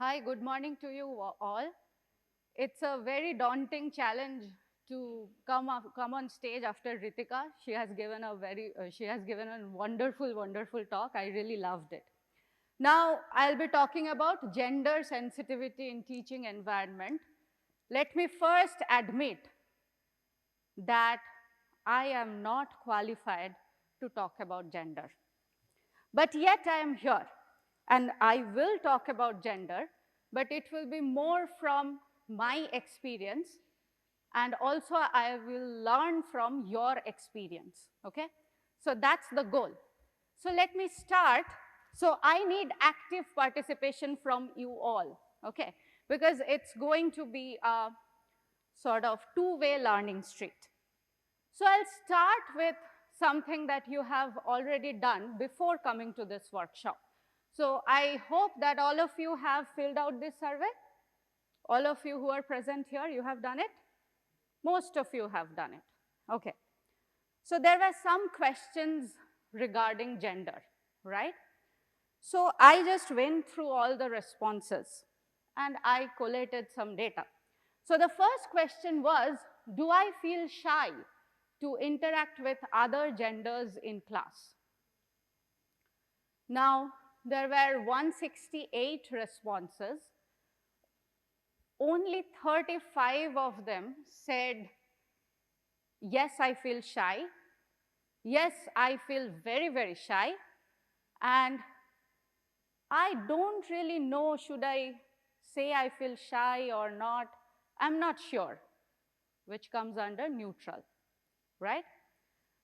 Hi, good morning to you all. It's a very daunting challenge to come on stage after Ritika. She has given a wonderful talk. I really loved it. Now, I'll be talking about gender sensitivity in teaching environment. Let me first admit that I am not qualified to talk about gender. But yet I am here, and I will talk about gender, but it will be more from my experience, and also I will learn from your experience, okay? So that's the goal. So let me start. So I need active participation from you all, okay? Because it's going to be a sort of two-way learning street. So I'll start with something that you have already done before coming to this workshop. So I hope that all of you have filled out this survey. All of you who are present here, you have done it? Most of you have done it. Okay. So there were some questions regarding gender, right? So I just went through all the responses and I collated some data. So the first question was, do I feel shy to interact with other genders in class? Now, there were 168 responses. Only 35 of them said, yes, I feel shy. Yes, I feel very shy. And I don't really know, should I say I feel shy or not? I'm not sure, which comes under neutral, right?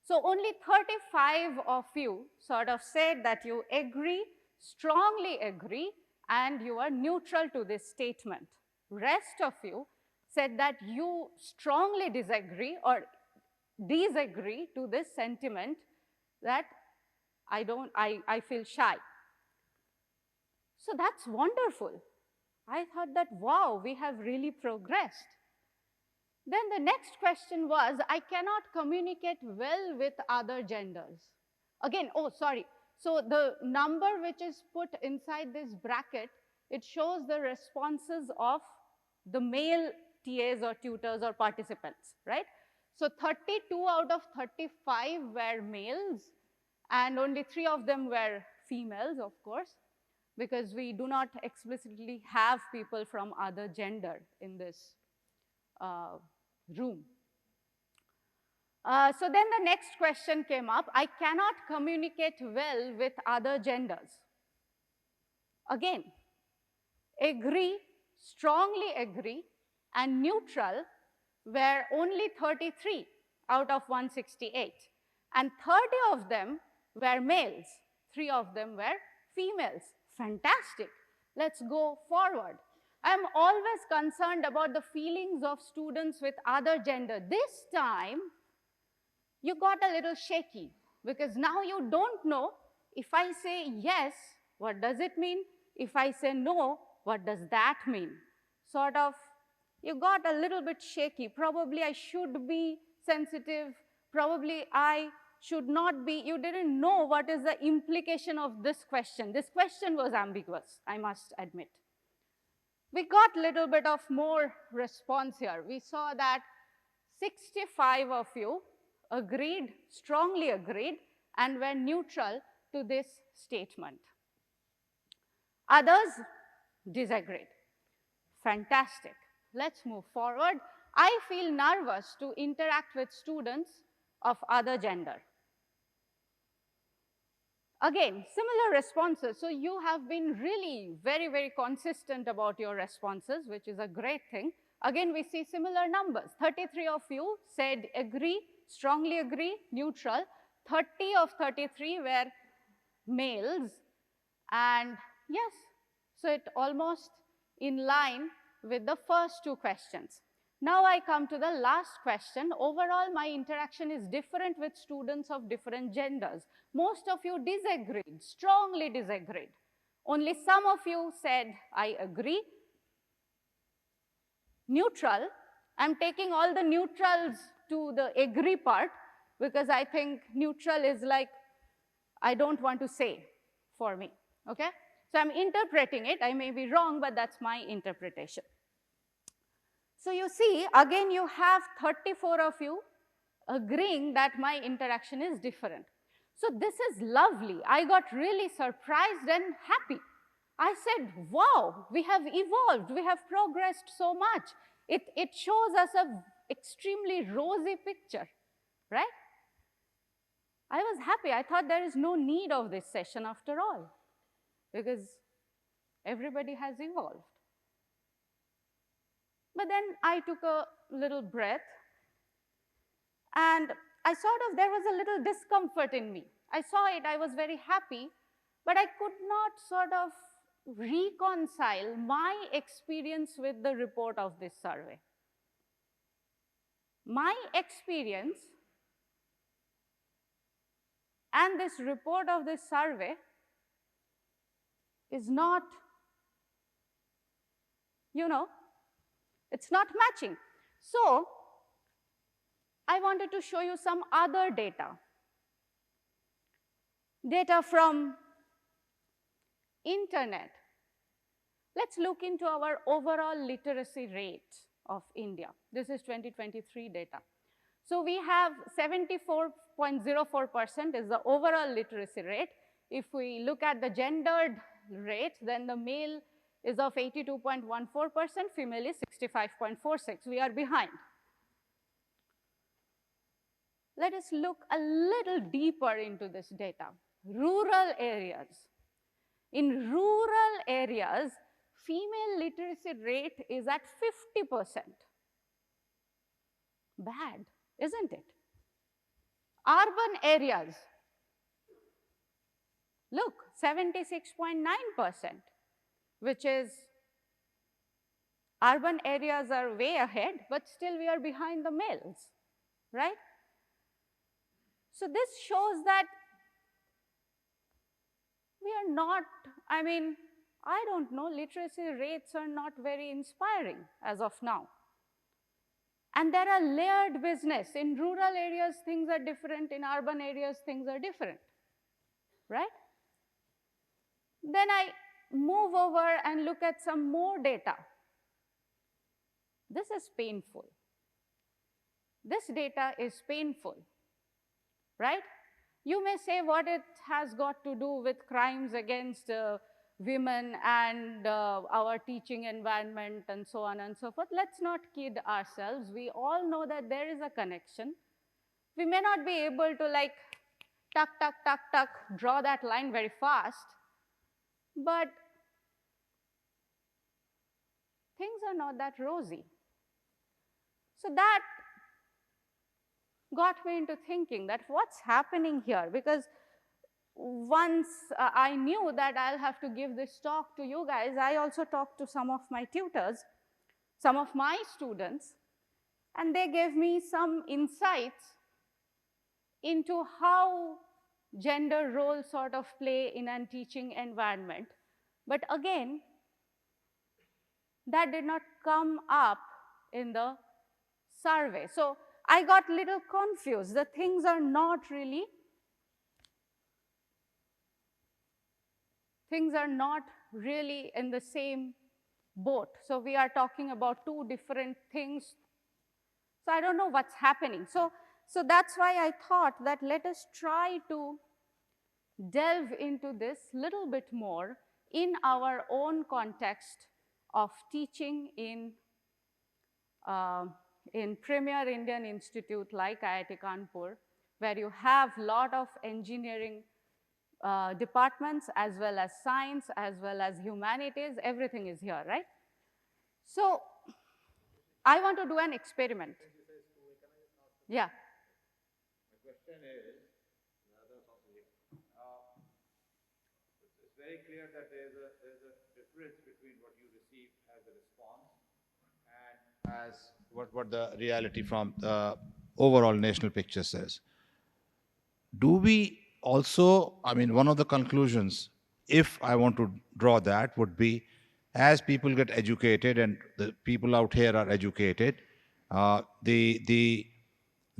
So only 35 of you sort of said that you agree, strongly agree, and you are neutral to this statement. Rest of you said that you strongly disagree or disagree to this sentiment that I feel shy. So that's wonderful. I thought that, wow, we have really progressed. Then the next question was, I cannot communicate well with other genders. Again, oh, sorry. So the number which is put inside this bracket, it shows the responses of the male TAs or tutors or participants, right? So 32 out of 35 were males, and only 3 of them were females, of course, because we do not explicitly have people from other gender in this room. So then the next question came up, I cannot communicate well with other genders. Again, agree, strongly agree, and neutral were only 33 out of 168. And 30 of them were males, 3 of them were females. Fantastic. Let's go forward. I'm always concerned about the feelings of students with other gender. This time, you got a little shaky because now you don't know if I say yes, what does it mean? If I say no, what does that mean? Sort of, you got a little bit shaky. Probably I should be sensitive. Probably I should not be. You didn't know what is the implication of this question. This question was ambiguous, I must admit. We got a little bit of more response here. We saw that 65 of you agreed, strongly agreed, and were neutral to this statement. Others disagreed. Fantastic. Let's move forward. I feel nervous to interact with students of other gender. Again, similar responses. So you have been really very consistent about your responses, which is a great thing. Again, we see similar numbers. 33 of you said agree, strongly agree, neutral. 30 of 33 were males. And yes, so it almost in line with the first two questions. Now I come to the last question. Overall, my interaction is different with students of different genders. Most of you disagreed, strongly disagreed. Only some of you said, I agree. Neutral, I'm taking all the neutrals to the agree part because I think neutral is like, I don't want to say for me, okay? So I'm interpreting it. I may be wrong, but that's my interpretation. So you see, again, you have 34 of you agreeing that my interaction is different. So this is lovely. I got really surprised and happy. I said, wow, we have evolved. We have progressed so much. It shows us an extremely rosy picture, right? I was happy. I thought there is no need of this session after all, because everybody has evolved. But then I took a little breath, and there was a little discomfort in me. I saw it, I was very happy, but I could not sort of reconcile my experience with the report of this survey. My experience and this report of this survey is not, it's not matching. So I wanted to show you some other data. Data from internet. Let's look into our overall literacy rate of India. This is 2023 data. So we have 74.04% is the overall literacy rate. If we look at the gendered rate, then the male is of 82.14%, female is 65.46. We are behind. Let us look a little deeper into this data. Rural areas. In rural areas, female literacy rate is at 50%. Bad, isn't it? Urban areas, look, 76.9%, which is, urban areas are way ahead, but still we are behind the males, right? So this shows that we are not, I don't know, literacy rates are not very inspiring as of now. And there are layered business. In rural areas, things are different. In urban areas, things are different, right? Then I move over and look at some more data. This is painful. This data is painful, right? You may say what it has got to do with crimes against women and our teaching environment and so on and so forth. Let's not kid ourselves. We all know that there is a connection. We may not be able to like tuck, tuck, tuck, tuck, draw that line very fast, but things are not that rosy. So that got me into thinking that what's happening here, because once I knew that I'll have to give this talk to you guys, I also talked to some of my tutors, some of my students, and they gave me some insights into how gender roles sort of play in a teaching environment. But again, that did not come up in the survey. So I got a little confused. The things are not really, in the same boat. So we are talking about two different things. So I don't know what's happening. So that's why I thought that let us try to delve into this little bit more in our own context of teaching in premier Indian institute like IIT Kanpur, where you have a lot of engineering departments as well as science, as well as humanities, everything is here, right? So I want to do an experiment. Yeah. My question is, it's very clear that there's a difference between what you receive as a response and as what the reality from the overall national picture says. Do we also, one of the conclusions, if I want to draw that, would be as people get educated and the people out here are educated, the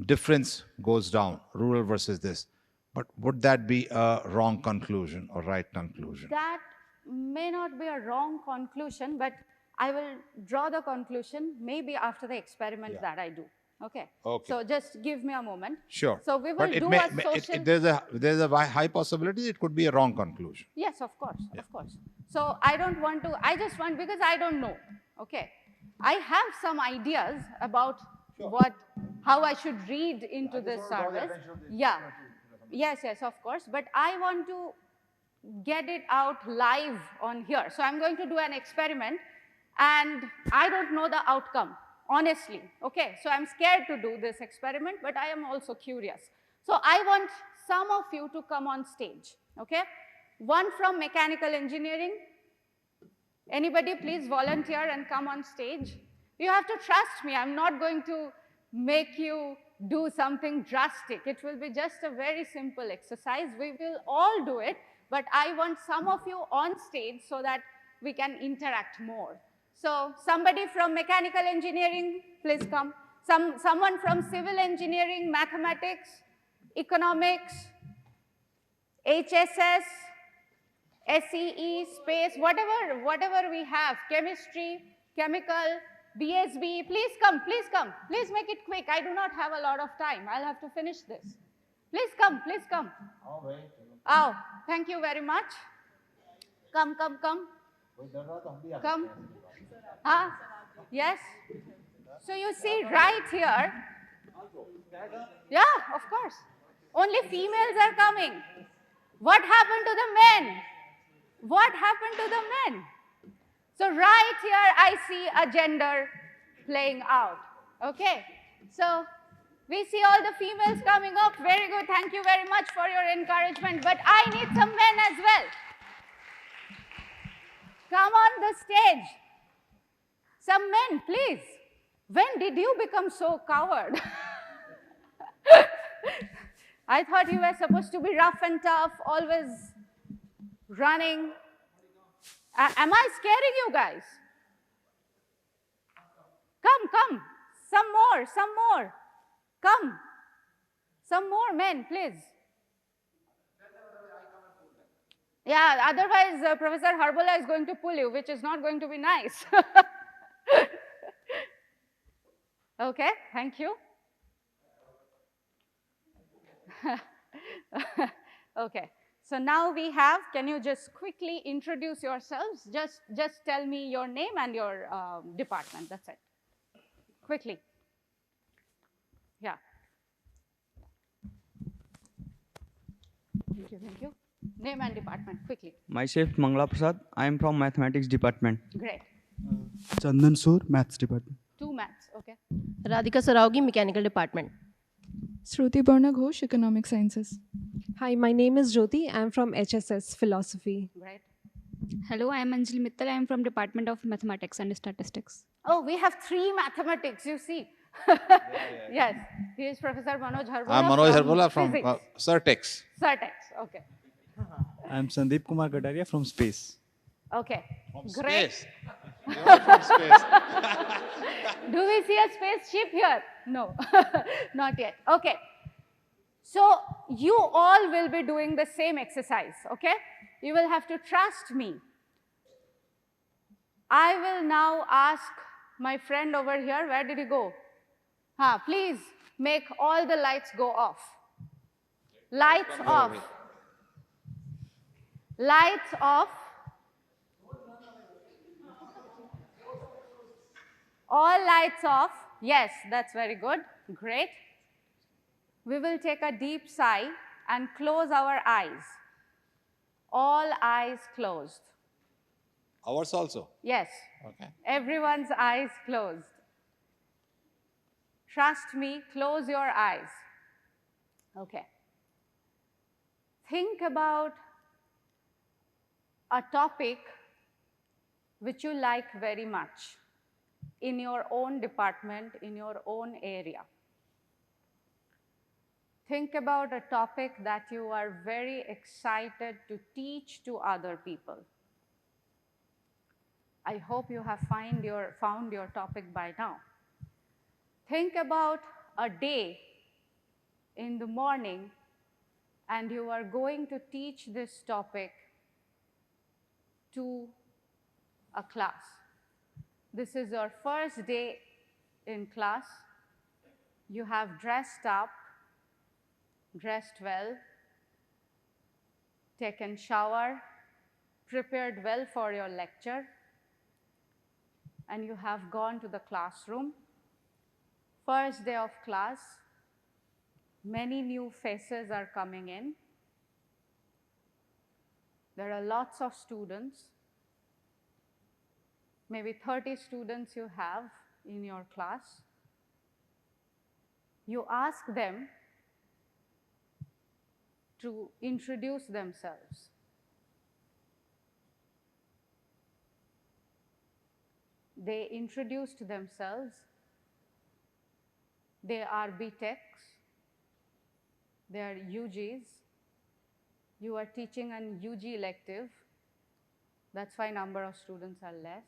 difference goes down, rural versus this. But would that be a wrong conclusion or right conclusion? That may not be a wrong conclusion, but I will draw the conclusion maybe after the experiment that I do. Okay. Okay. So just give me a moment. Sure. So we will But do a social. there's a high possibility it could be a wrong conclusion. Yes, of course, of course. So I don't want to, I just want, because I don't know, okay. I have some ideas about how I should read into this service. Yeah, yes, of course. But I want to get it out live on here. So I'm going to do an experiment, and I don't know the outcome, honestly, okay? So I'm scared to do this experiment, but I am also curious. So I want some of you to come on stage, okay? One from mechanical engineering. Anybody please volunteer and come on stage. You have to trust me. I'm not going to make you do something drastic. It will be just a very simple exercise. We will all do it, but I want some of you on stage so that we can interact more. So somebody from mechanical engineering, please come. Someone from civil engineering, mathematics, economics, HSS, SEE, space, whatever we have, chemistry, chemical, BSB, please come, please make it quick. I do not have a lot of time. I'll have to finish this. Please come, please come. Oh, wait. Oh, thank you very much. Come. Come. Huh? Yes. So you see right here, yeah, of course. Only females are coming. What happened to the men? What happened to the men? So right here, I see a gender playing out, okay? So we see all the females coming up. Very good. Thank you very much for your encouragement. But I need some men as well. Come on the stage. Some men, please. When did you become so coward? I thought you were supposed to be rough and tough, always running. Am I scaring you guys? Come. Some more. Come. Some more men, please. Yeah, otherwise Professor Harbola is going to pull you, which is not going to be nice. Okay, thank you. Okay, so now we have, can you just quickly introduce yourselves? Just tell me your name and your department, that's it. Quickly. Yeah. Thank you. Name and department, quickly. Myself, Mangala Prasad. I am from Mathematics Department. Great. Chandan Soor, Maths Department. 2 maths, okay. Radhika Saraugi, Mechanical Department. Shruti Barna Ghosh, Economic Sciences. Hi, my name is Jyoti. I am from HSS, Philosophy. Great. Hello, I am Anjali Mittal. I am from Department of Mathematics and Statistics. Oh, we have 3 mathematics, you see. Yes, he is Professor Manoj Harbola. I'm Manoj Harbola from CERTEX. CERTEX, okay. I am Sandeep Kumar Kataria from Space. Okay, From great. space. You are from space. Do we see a spaceship here? No, not yet. Okay. So you all will be doing the same exercise, okay? You will have to trust me. I will now ask my friend over here, where did he go? Please make all the lights go off. Lights off. Lights off. All lights off. Yes, that's very good. Great. We will take a deep sigh and close our eyes. All eyes closed. Ours also. Yes. Okay. Everyone's eyes closed. Trust me, close your eyes. Okay. Think about a topic which you like very much in your own department, in your own area. Think about a topic that you are very excited to teach to other people. I hope you have found your topic by now. Think about a day in the morning and you are going to teach this topic to a class. This is your first day in class. You have dressed up, dressed well, taken shower, prepared well for your lecture, and you have gone to the classroom. First day of class, many new faces are coming in. There are lots of students, maybe 30 students you have in your class. You ask them to introduce themselves. They introduced themselves. They are BTechs. They are UGs. You are teaching an UG elective. That's why number of students are less.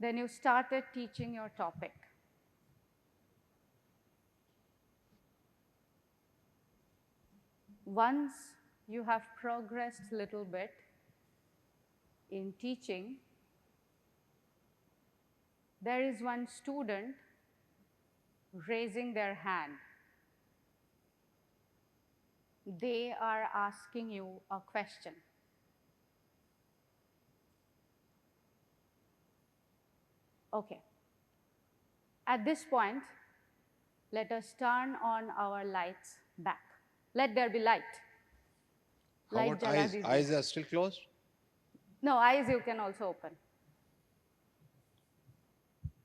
Then you started teaching your topic. Once you have progressed a little bit in teaching, there is one student raising their hand. They are asking you a question. Okay. At this point, let us turn on our lights back. Let there be light. How about eyes? Eyes are still closed? No, eyes you can also open.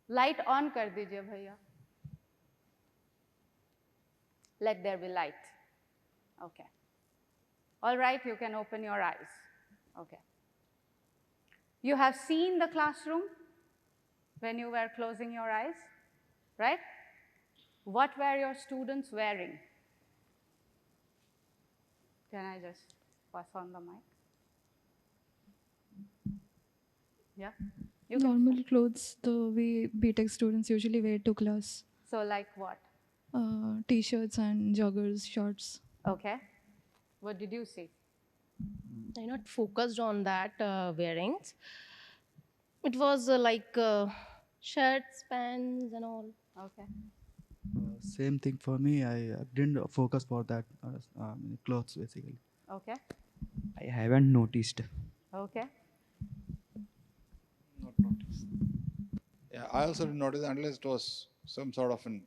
Light on kar dijiye bhaiya. Let there be light. Okay. All right, you can open your eyes. Okay. You have seen the classroom when you were closing your eyes, right? What were your students wearing? Can I just pass on the mic? Yeah? You can Normal clothes, the way BTech students usually wear to class. So like what? T-shirts and joggers, shorts. Okay. What did you see? I not focused on that wearings. It was shirts, pants, and all. Okay. Same thing for me. I didn't focus for that clothes basically. Okay. I haven't noticed. Okay. Not noticed. Yeah, I also didn't notice unless it was some sort of an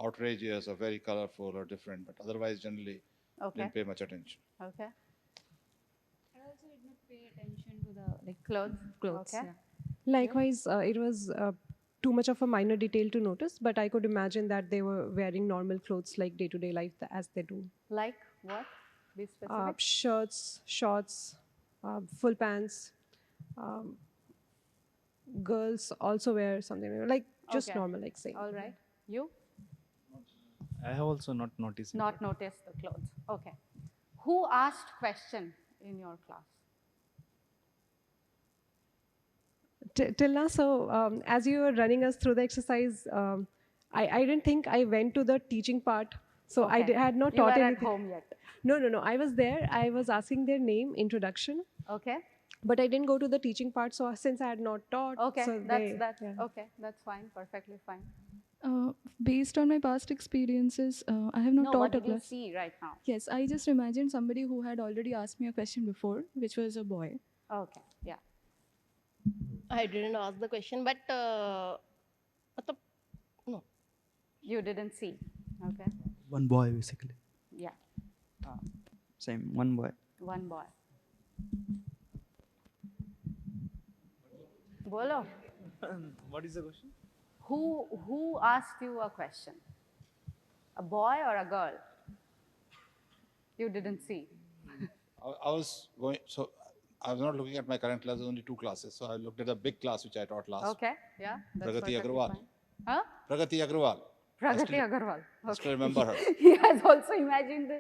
outrageous or very colorful or different, but otherwise generally Okay. didn't pay much attention. Okay. I also did not pay attention to the Clothes. clothes. Okay. Yeah. Likewise, it was too much of a minor detail to notice, but I could imagine that they were wearing normal clothes like day-to-day life as they do. Like what? Be specific. Shirts, shorts, full pants. Girls also wear something like just Okay. normal, like saying. All right. You? I have also not noticed. Not noticed the clothes. Okay. Who asked question in your class? Till now, so as you were running us through the exercise, I didn't think I went to the teaching part. So I Okay. had not You taught were anything. at home yet. No. I was there. I was asking their name, introduction, Okay. but I didn't go to the teaching part. So since I had not taught, Okay. so That's yeah. okay. That's fine. Perfectly fine. Based on my past experiences, I have not No, taught what a did you class. see right now? Yes, I just imagined somebody who had already asked me a question before, which was a boy. Okay. Yeah. I didn't ask the question, but no. You didn't see. Okay. One boy basically. Yeah. Same, one boy. One boy. Bolo. What is the question? Who asked you a question? A boy or a girl? You didn't see. I was going, so I was not looking at my current class, only 2 classes. So I looked at the big class which I taught last. Okay. Yeah. That's Pragati perfectly Agrawal. fine. Huh? Pragati Agrawal. Pragati Agarwal. I still remember her. He has also imagined,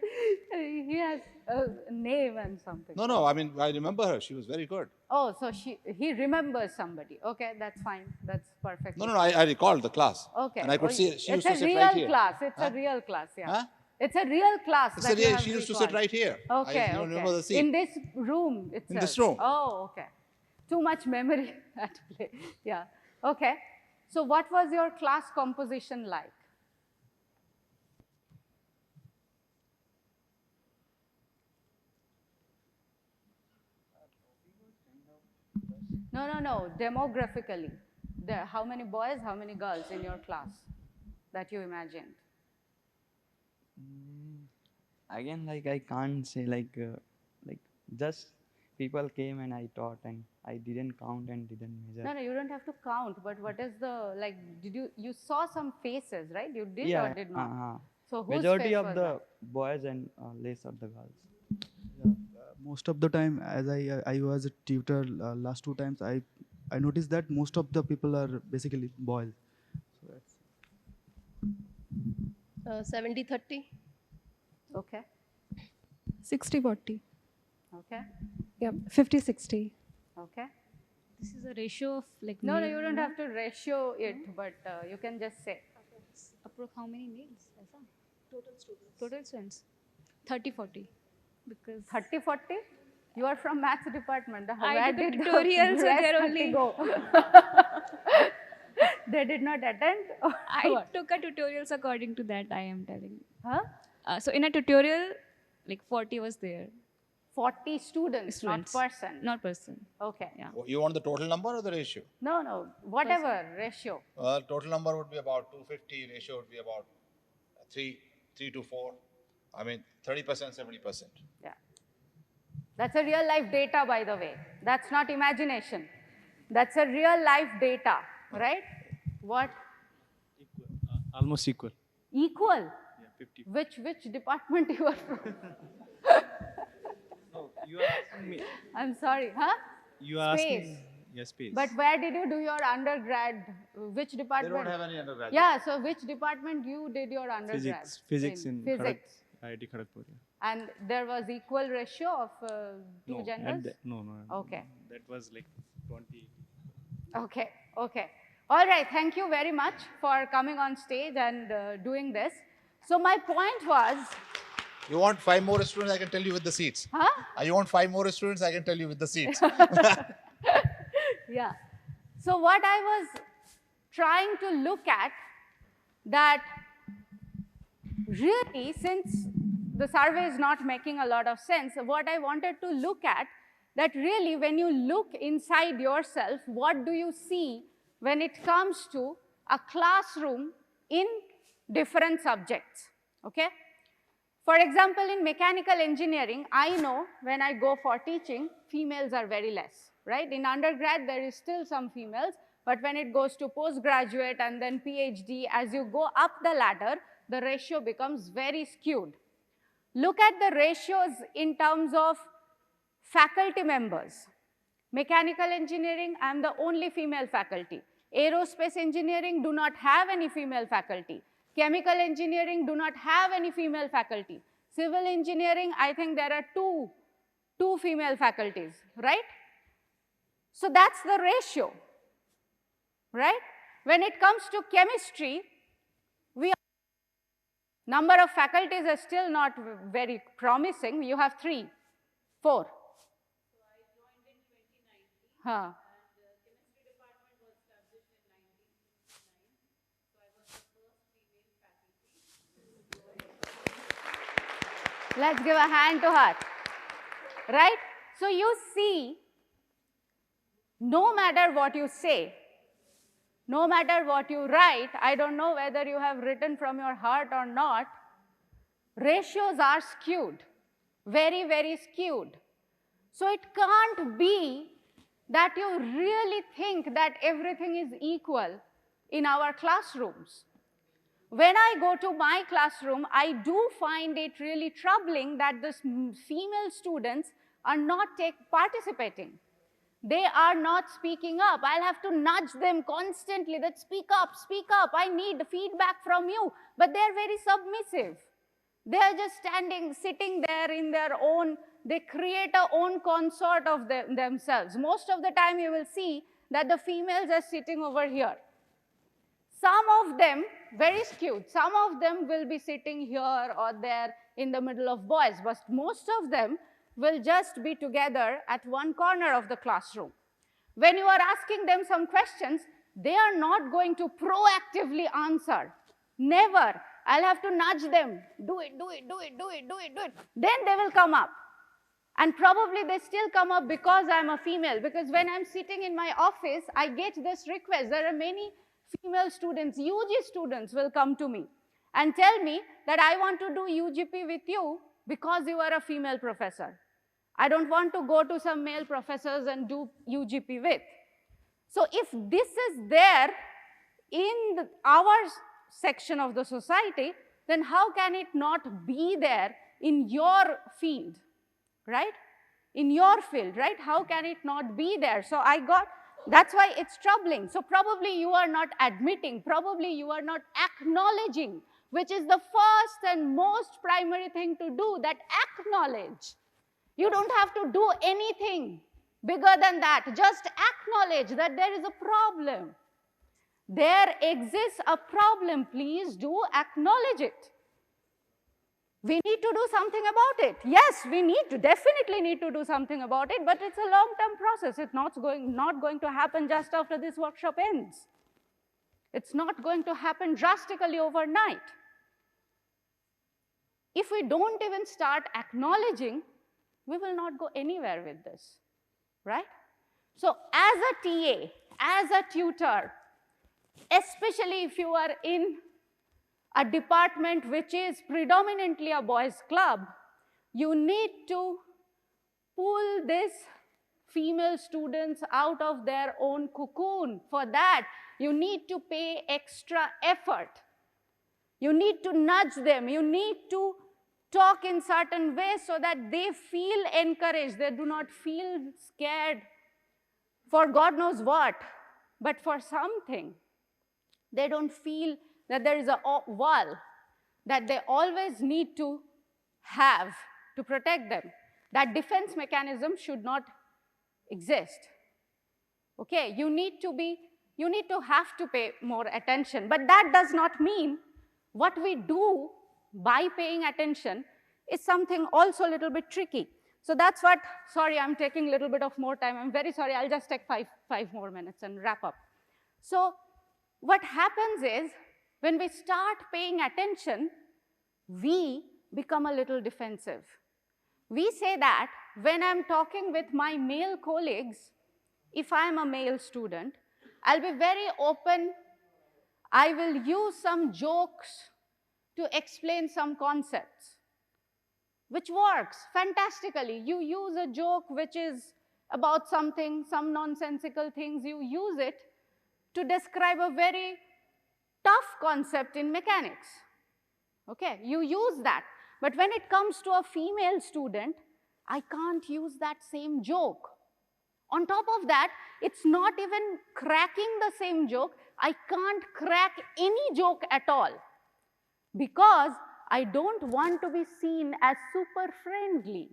he has a name and something. No, I mean, I remember her. She was very good. Oh, so he remembers somebody. Okay, that's fine. That's perfect. No, I recalled the class. Okay. And I could Oh, see, she used it's to a sit right real here. class. It's Huh? a real class, yeah. Huh? It's a real class. It's a that you real, have she used to recalled. sit right here. Okay, I don't remember the seat. In this room itself? In this room. Oh, okay. Too much memory at play. Yeah. Okay. So what was your class composition like? No. Demographically. How many boys, how many girls in your class that you imagined? Again, like I can't say like just people came and I taught and I didn't count and didn't measure. No, you don't have to count, but what is the, like, you saw some faces, right? You did Yeah, or did not? So whose majority face of was the that? boys and less of the girls. Yeah, most of the time, as I was a tutor last 2 times, I noticed that most of the people are basically boys. So that's 70-30. Okay. 60-40. Okay. Yeah, 50-60. Okay. This is a ratio of like No, male, you don't have to ratio it, but you can just say. How many males? ऐसा? Total students. 30-40. Because 30-40? You are from maths department. I Where took a did the tutorial, so rest there 30 only- go? They did not attend? Or I what? took a tutorials according to that, I am telling you. Huh? So in a tutorial, like 40 was there. 40 students, not person. Not person. Okay. Yeah. You want the total number or the ratio? No, whatever ratio. Well, total number would be about 250, ratio would be about 3 to 4. I mean, 30%, 70%. Yeah. That's a real life data, by the way. That's not imagination. That's a real life data, right? What? Equal, almost equal. Equal? Yeah, 50. Which department you are from? No, you are asking me. I'm sorry, huh? You are Space. asking. Yes, space. But where did you do your undergrad? Which They department? don't have any undergraduate. Yeah, so which department you did your undergrad? Physics in physics. IIT Kharagpur. Yeah. And there was equal ratio of two No, genders? no. Okay. That was like 20. Okay. All right, thank you very much for coming on stage and doing this. So my point was... You want 5 more students, I can tell you with the seats. Huh? You want 5 more students, I can tell you with the seats. Yeah. So what I was trying to look at, that really, since the survey is not making a lot of sense, what I wanted to look at, that really when you look inside yourself, what do you see when it comes to a classroom in different subjects, okay? For example, in mechanical engineering, I know when I go for teaching, females are very less, right? In undergrad, there is still some females, but when it goes to postgraduate and then PhD, as you go up the ladder, the ratio becomes very skewed. Look at the ratios in terms of faculty members. Mechanical engineering, I am the only female faculty. Aerospace engineering do not have any female faculty. Chemical engineering do not have any female faculty. Civil engineering, I think there are two female faculties, right? So that's the ratio, right? When it comes to chemistry, number of faculties are still not very promising. You have 3, 4. So I joined in 2019. Huh. Let's give a hand to her, right? So you see, no matter what you say, no matter what you write, I don't know whether you have written from your heart or not, ratios are skewed, very, very skewed. So it can't be that you really think that everything is equal in our classrooms. When I go to my classroom, I do find it really troubling that the female students are not participating. They are not speaking up. I'll have to nudge them constantly that speak up, I need feedback from you. But they're very submissive. They are just sitting there in their own, they create a own consort of themselves. Most of the time you will see that the females are sitting over here. Some of them, very skewed, some of them will be sitting here or there in the middle of boys, but most of them will just be together at one corner of the classroom. When you are asking them some questions, they are not going to proactively answer. Never. I'll have to nudge them. Do it, do it, do it, do it, do it, do it. Then they will come up. And probably they still come up because I'm a female. Because when I'm sitting in my office, I get this request. There are many female students, UG students will come to me and tell me that I want to do UGP with you because you are a female professor. I don't want to go to some male professors and do UGP with. So if this is there in our section of the society, then how can it not be there in your field, right? In your field, right? How can it not be there? So that's why it's troubling. So probably you are not admitting, probably you are not acknowledging, which is the first and most primary thing to do, that acknowledge. You don't have to do anything bigger than that. Just acknowledge that there is a problem. There exists a problem. Please do acknowledge it. We need to do something about it. Yes, we definitely need to do something about it, but it's a long-term process. It's not going to happen just after this workshop ends. It's not going to happen drastically overnight. If we don't even start acknowledging, we will not go anywhere with this, right? So as a TA, as a tutor, especially if you are in a department which is predominantly a boys' club, you need to pull these female students out of their own cocoon. For that, you need to pay extra effort. You need to nudge them. You need to talk in certain ways so that they feel encouraged. They do not feel scared for God knows what, but for something. They don't feel that there is a wall that they always need to have to protect them. That defense mechanism should not exist. Okay, you need to have to pay more attention, but that does not mean what we do by paying attention is something also a little bit tricky. So that's what, sorry, I'm taking a little bit of more time. I'm very sorry, I'll just take five more minutes and wrap up. So what happens is, when we start paying attention, we become a little defensive. We say that when I'm talking with my male colleagues, if I'm a male student, I'll be very open. I will use some jokes to explain some concepts, which works fantastically. You use a joke which is about something, some nonsensical things, you use it to describe a very tough concept in mechanics. Okay, you use that. But when it comes to a female student, I can't use that same joke. On top of that, it's not even cracking the same joke. I can't crack any joke at all because I don't want to be seen as super friendly.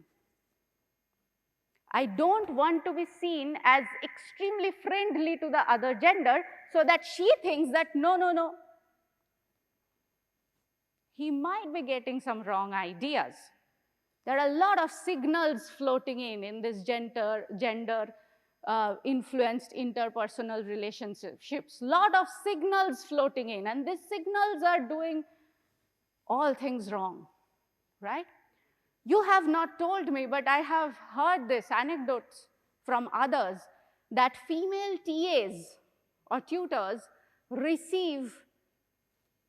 I don't want to be seen as extremely friendly to the other gender so that she thinks that no, he might be getting some wrong ideas. There are a lot of signals floating in this gender influenced interpersonal relationships. Lot of signals floating in, and these signals are doing all things wrong, right? You have not told me, but I have heard this anecdotes from others that female TAs or tutors receive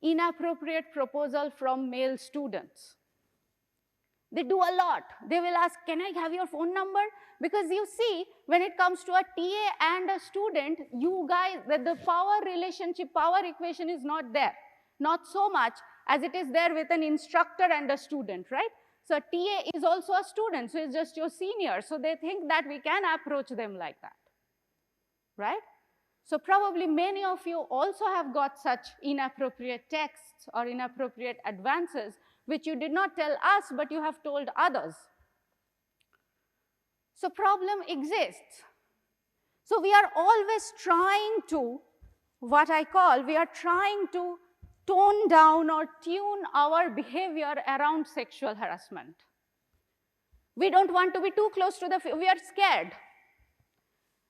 inappropriate proposal from male students. They do a lot. They will ask, can I have your phone number? Because you see, when it comes to a TA and a student, you guys, the power relationship, power equation is not there. Not so much as it is there with an instructor and a student, right? So a TA is also a student, so it's just your senior. So they think that we can approach them like that, right? So probably many of you also have got such inappropriate texts or inappropriate advances, which you did not tell us, but you have told others. So problem exists. So we are always trying to what I call, we are trying to tone down or tune our behavior around sexual harassment. We don't want to be too close to we are scared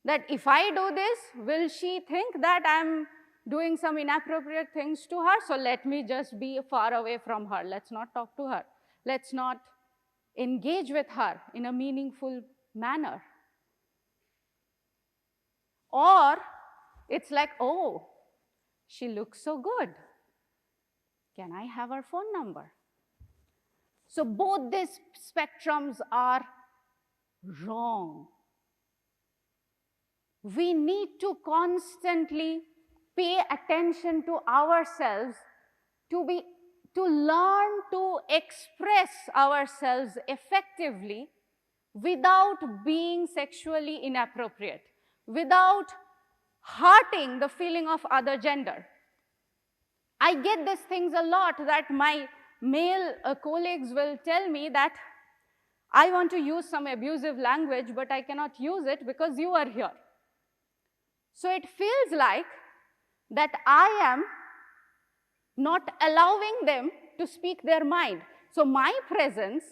that if I do this, will she think that I'm doing some inappropriate things to her? So let me just be far away from her. Let's not talk to her. Let's not engage with her in a meaningful manner. Or it's like, oh, she looks so good. Can I have her phone number? So both these spectrums are wrong. We need to constantly pay attention to ourselves, to learn to express ourselves effectively without being sexually inappropriate, without hurting the feeling of other gender. I get these things a lot, that my male colleagues will tell me that I want to use some abusive language, but I cannot use it because you are here. So it feels like that I am not allowing them to speak their mind. So my presence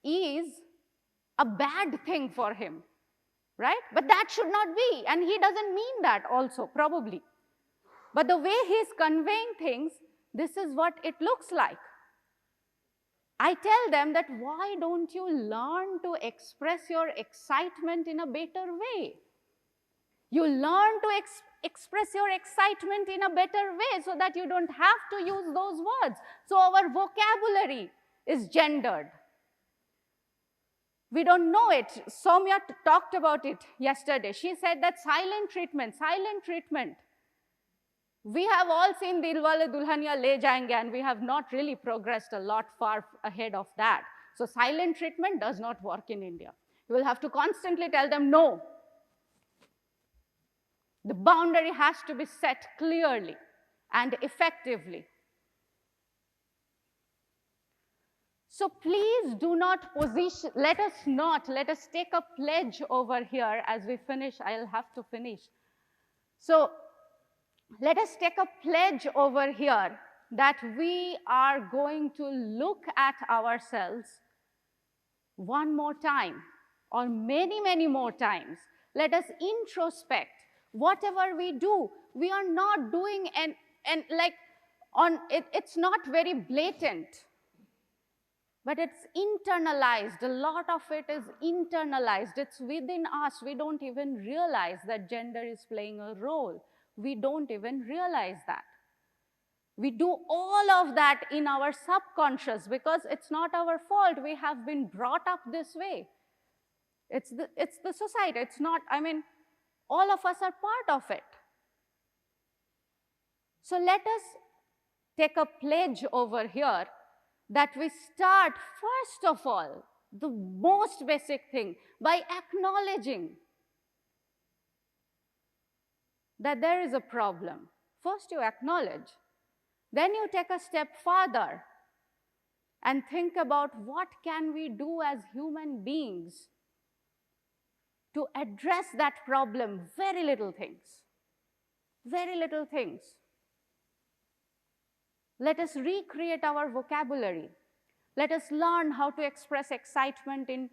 is a bad thing for him, right? But that should not be, and he doesn't mean that also, probably. But the way he's conveying things, this is what it looks like. I tell them that, why don't you learn to express your excitement in a better way? You learn to express your excitement in a better way so that you don't have to use those words. So our vocabulary is gendered. We don't know it. Soumya talked about it yesterday. She said that silent treatment. We have all seen Dilwale Dulhania Le Jayenge, and we have not really progressed a lot far ahead of that. So silent treatment does not work in India. You will have to constantly tell them no. The boundary has to be set clearly and effectively. So please do not position, let us take a pledge over here as we finish. I'll have to finish. So let us take a pledge over here that we are going to look at ourselves one more time, or many, many more times. Let us introspect. Whatever we do, we are not doing it's not very blatant, but it's internalized. A lot of it is internalized. It's within us. We don't even realize that gender is playing a role. We don't even realize that. We do all of that in our subconscious because it's not our fault. We have been brought up this way. It's the society. It's not, all of us are part of it. So let us take a pledge over here that we start, first of all, the most basic thing, by acknowledging that there is a problem. First you acknowledge. Then you take a step further and think about what can we do as human beings to address that problem. Very little things. Very little things. Let us recreate our vocabulary. Let us learn how to express excitement in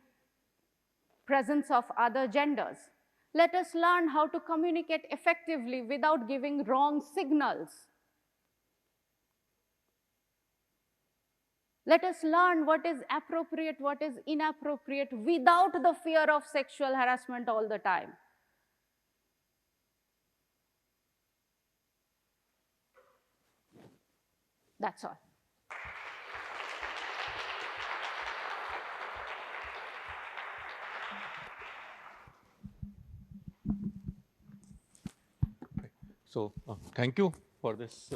presence of other genders. Let us learn how to communicate effectively without giving wrong signals. Let us learn what is appropriate, what is inappropriate, without the fear of sexual harassment all the time. That's all. So thank you for this.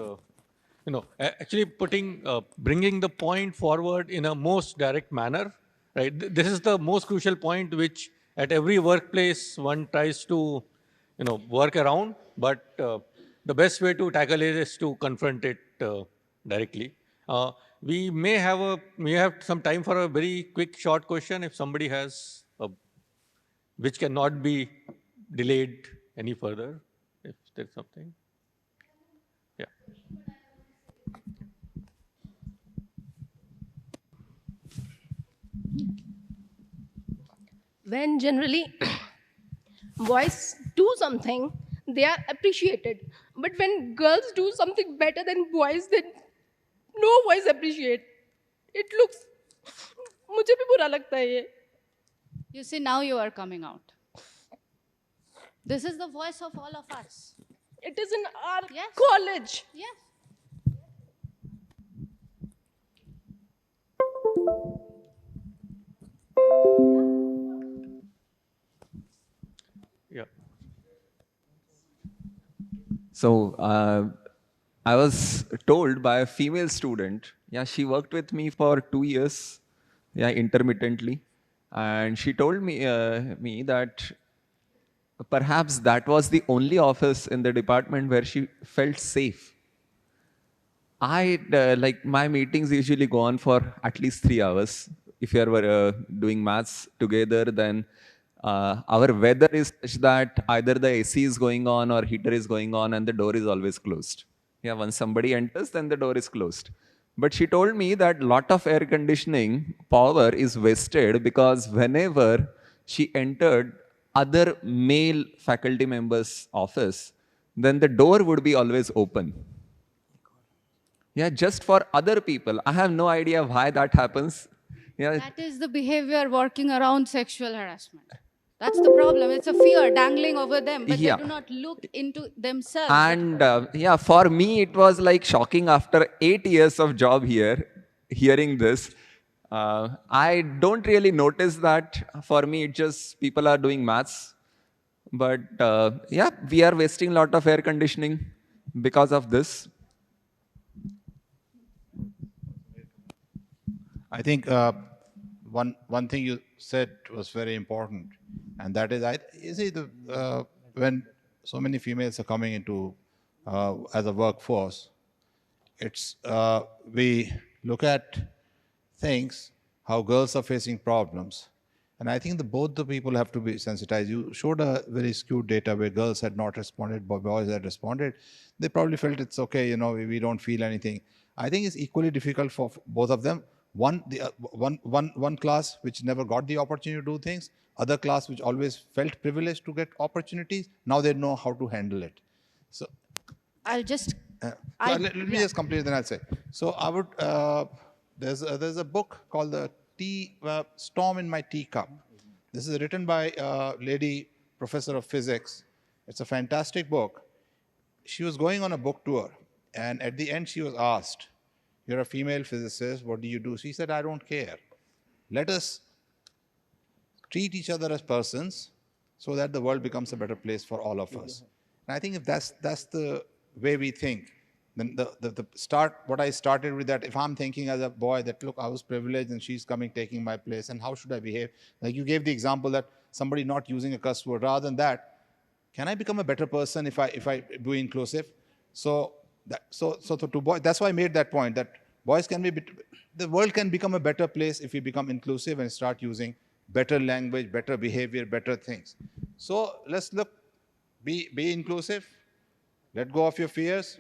Actually bringing the point forward in a most direct manner, right? This is the most crucial point which at every workplace one tries to, work around, but the best way to tackle it is to confront it directly. We may have some time for a very quick short question if somebody has, which cannot be delayed any further, if there's something. Yeah. When generally boys do something, they are appreciated. But when girls do something better than boys, then no boys appreciate. It looks, मुझे भी बुरा लगता है ये. You see, now you are coming out. This is the voice of all of us. It is in our Yes. college. Yes. Yeah. So I was told by a female student, yeah, she worked with me for 2 years, yeah, intermittently, and she told me that perhaps that was the only office in the department where she felt safe. Like my meetings usually go on for at least 3 hours. If you are doing maths together, then our weather is such that either the AC is going on or heater is going on and the door is always closed. Yeah, once somebody enters, then the door is closed. But she told me that lot of air conditioning power is wasted because whenever she entered other male faculty members' office, then the door would be always open. Yeah, just for other people. I have no idea why that happens. Yeah. That is the behavior working around sexual harassment. That's the problem. It's a fear dangling over them, but Yeah. they do not look into themselves. And yeah, for me, it was like shocking after 8 years of job here, hearing this. I don't really notice that. For me, it just people are doing maths. But yeah, we are wasting a lot of air conditioning because of this. I think one thing you said was very important, and that is, you see, when so many females are coming into as a workforce, it's we look at things how girls are facing problems, and I think both the people have to be sensitized. You showed a very skewed data where girls had not responded, but boys had responded. They probably felt it's okay, you know, we don't feel anything. I think it's equally difficult for both of them. One class which never got the opportunity to do things, other class which always felt privileged to get opportunities, now they know how to handle it. So I'll just... let me just complete, then I'll say. So I would, there's a book called The Storm in My Teacup. This is written by a lady, professor of physics. It's a fantastic book. She was going on a book tour, and at the end she was asked, you're a female physicist, what do you do? She said, I don't care. Let us treat each other as persons so that the world becomes a better place for all of us. And I think if that's the way we think, then what I started with, that if I'm thinking as a boy that, look, I was privileged and she's coming, taking my place, and how should I behave? Like you gave the example that somebody not using a cuss word. Rather than that, can I become a better person if I do inclusive? So to boys, that's why I made that point, that boys can be, the world can become a better place if we become inclusive and start using better language, better behavior, better things. So let's look, be inclusive, let go of your fears,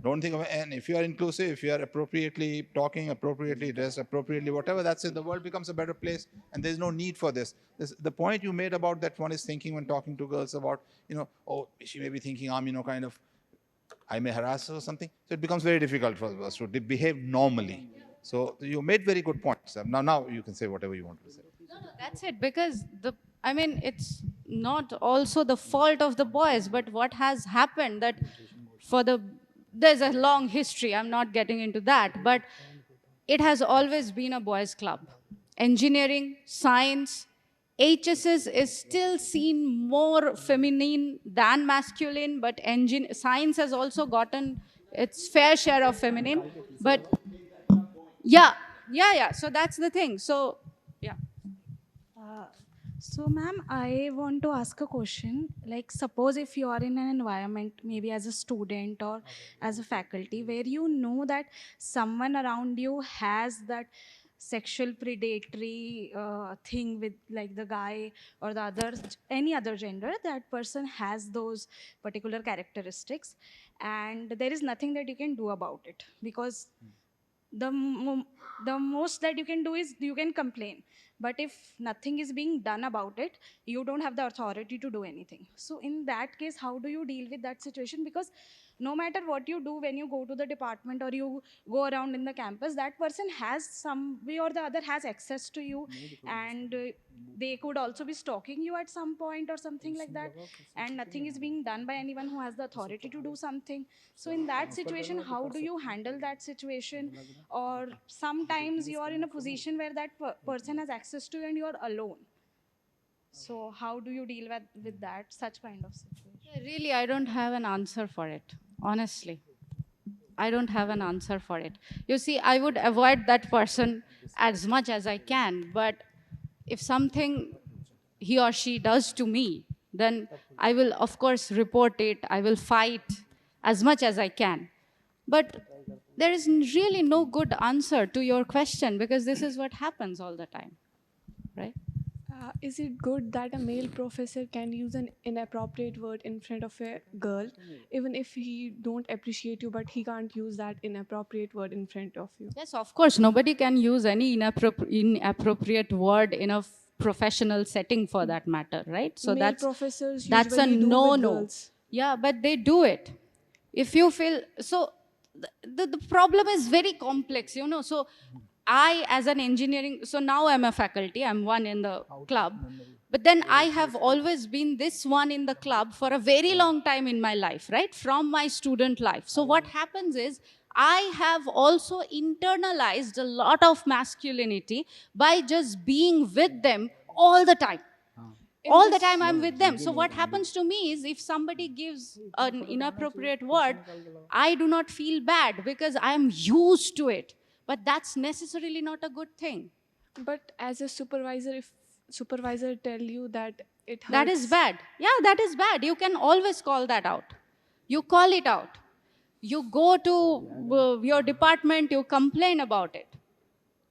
don't think of, and if you are inclusive, if you are appropriately talking, appropriately dressed, appropriately whatever, that's it, the world becomes a better place, and there's no need for this. The point you made about that one is thinking when talking to girls about, you know, oh, she may be thinking I'm, you know, kind of, I may harass her or something. So it becomes very difficult for us to behave normally. So you made very good points. Now you can say whatever you want to say. No, that's it, because I mean, it's not also the fault of the boys, but what has happened that there's a long history, I'm not getting into that, but it has always been a boys' club. Engineering, science, HSS is still seen more feminine than masculine, but science has also gotten its fair share of feminine. But yeah. So that's the thing. So yeah. So, ma'am, I want to ask a question. Like, suppose if you are in an environment, maybe as a student or as a faculty, where you know that someone around you has that sexual predatory thing with like the guy or the other, any other gender, that person has those particular characteristics, and there is nothing that you can do about it, because the most that you can do is you can complain, but if nothing is being done about it, you don't have the authority to do anything. So in that case, how do you deal with that situation? Because no matter what you do, when you go to the department or you go around in the campus, that person has some way or the other has access to you, and they could also be stalking you at some point or something like that, and nothing is being done by anyone who has the authority to do something. So in that situation, how do you handle that situation? Or sometimes you are in a position where that person has access to you and you are alone. So how do you deal with that, such kind of situation? Really, I don't have an answer for it, honestly. I don't have an answer for it. You see, I would avoid that person as much as I can, but if something he or she does to me, then I will, of course, report it. I will fight as much as I can. But there is really no good answer to your question, because this is what happens all the time, right? Is it good that a male professor can use an inappropriate word in front of a girl, even if he don't appreciate you, but he can't use that inappropriate word in front of you? Yes, of course. Nobody can use any inappropriate word in a professional setting, for that matter, right? So Male professors that's a usually do with no-no. girls. Yeah, but they do it. If you feel so, the problem is very complex, you know. So I, as an engineering, so now I'm a faculty, I'm one in the club, but then I have always been this one in the club for a very long time in my life, right? From my student life. So what happens is, I have also internalized a lot of masculinity by just being with them all the time. All the time I'm with them. So what happens to me is, if somebody gives an inappropriate word, I do not feel bad because I'm used to it. But that's necessarily not a good thing. But as a supervisor, if supervisor tell you that it hurts. That is bad. Yeah, that is bad. You can always call that out. You call it out. You go to your department, you complain about it.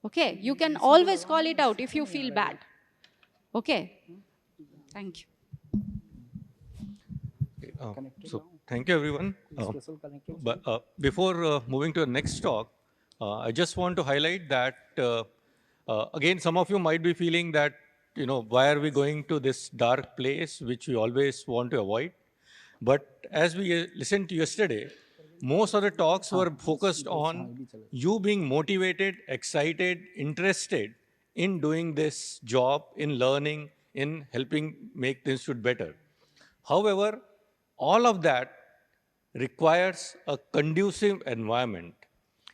Okay, you can always call it out if you feel bad. Okay, thank you. So thank you, everyone. But before moving to the next talk, I just want to highlight that, again, some of you might be feeling that, you know, why are we going to this dark place, which we always want to avoid? But as we listened to yesterday, most of the talks were focused on you being motivated, excited, interested in doing this job, in learning, in helping make the institute better. However, all of that requires a conducive environment.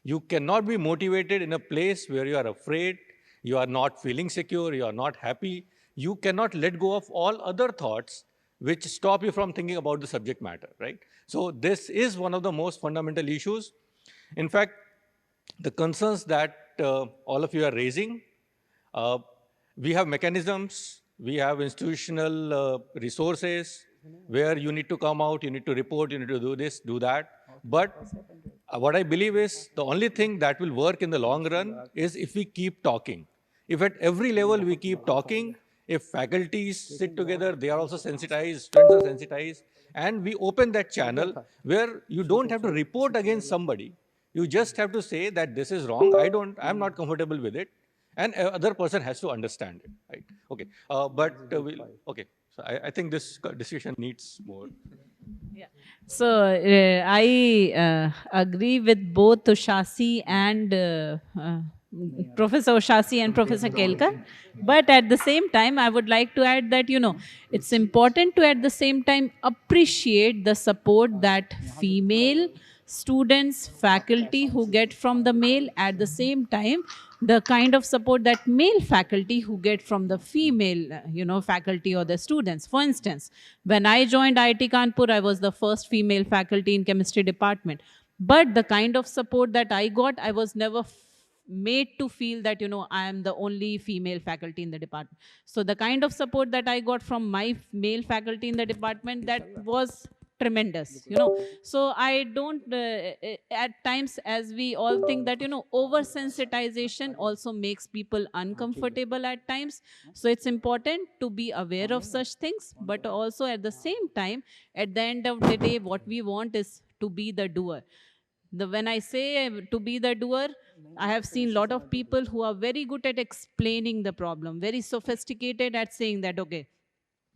You cannot be motivated in a place where you are afraid, you are not feeling secure, you are not happy. You cannot let go of all other thoughts which stop you from thinking about the subject matter, right? So this is one of the most fundamental issues. In fact, the concerns that all of you are raising, we have mechanisms, we have institutional resources where you need to come out, you need to report, you need to do this, do that. But what I believe is the only thing that will work in the long run is if we keep talking. If at every level we keep talking, if faculties sit together, they are also sensitized, students are sensitized, and we open that channel where you don't have to report against somebody. You just have to say that this is wrong, I'm not comfortable with it, and other person has to understand it, right? Okay, okay. So I think this discussion needs more. Yeah. So I agree with both Ushasi and Professor Ushasi and Professor Kelkar. But at the same time, I would like to add that, you know, it's important to at the same time appreciate the support that female students, faculty who get from the male, at the same time, the kind of support that male faculty who get from the female, you know, faculty or the students. For instance, when I joined IIT Kanpur, I was the first female faculty in chemistry department. But the kind of support that I got, I was never made to feel that, you know, I am the only female faculty in the department. So the kind of support that I got from my male faculty in the department, that was tremendous, So I don't, at times, as we all think that, oversensitization also makes people uncomfortable at times. So it's important to be aware of such things, but also at the same time, at the end of the day, what we want is to be the doer. When I say to be the doer, I have seen a lot of people who are very good at explaining the problem, very sophisticated at saying that, okay,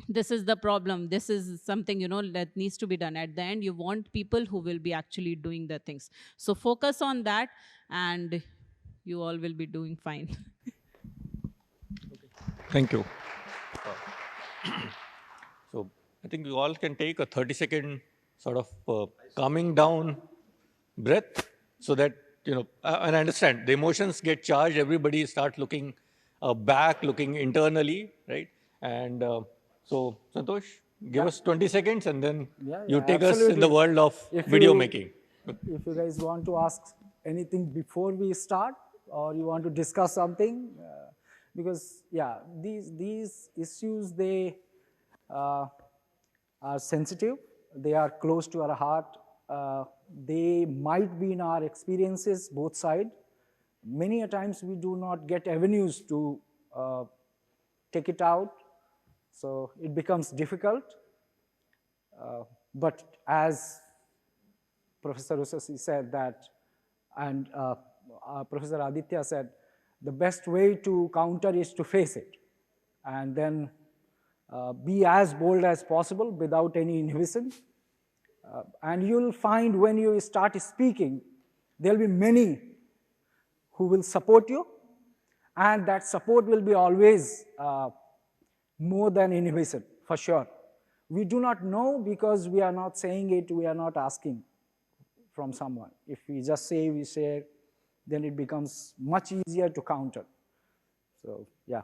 this is the problem, this is something, that needs to be done. At the end, you want people who will be actually doing the things. So focus on that and you all will be doing fine. Thank you. So I think you all can take a 30-second sort of calming down breath, so that, and I understand the emotions get charged, everybody start looking back, looking internally, right? And so Santosh, give us 20 seconds and then you take us in the world of video making. If you guys want to ask anything before we start, or you want to discuss something, because these issues, they are sensitive, they are close to our heart. They might be in our experiences, both sides. Many a times we do not get avenues to take it out, so it becomes difficult. But as Professor Ushasi said that, and Professor Aditya said, the best way to counter is to face it, and then be as bold as possible without any inhibition. And you'll find when you start speaking, there'll be many who will support you, and that support will be always more than inhibition, for sure. We do not know because we are not saying it, we are not asking from someone. If we just say, we share, then it becomes much easier to counter. So, yeah.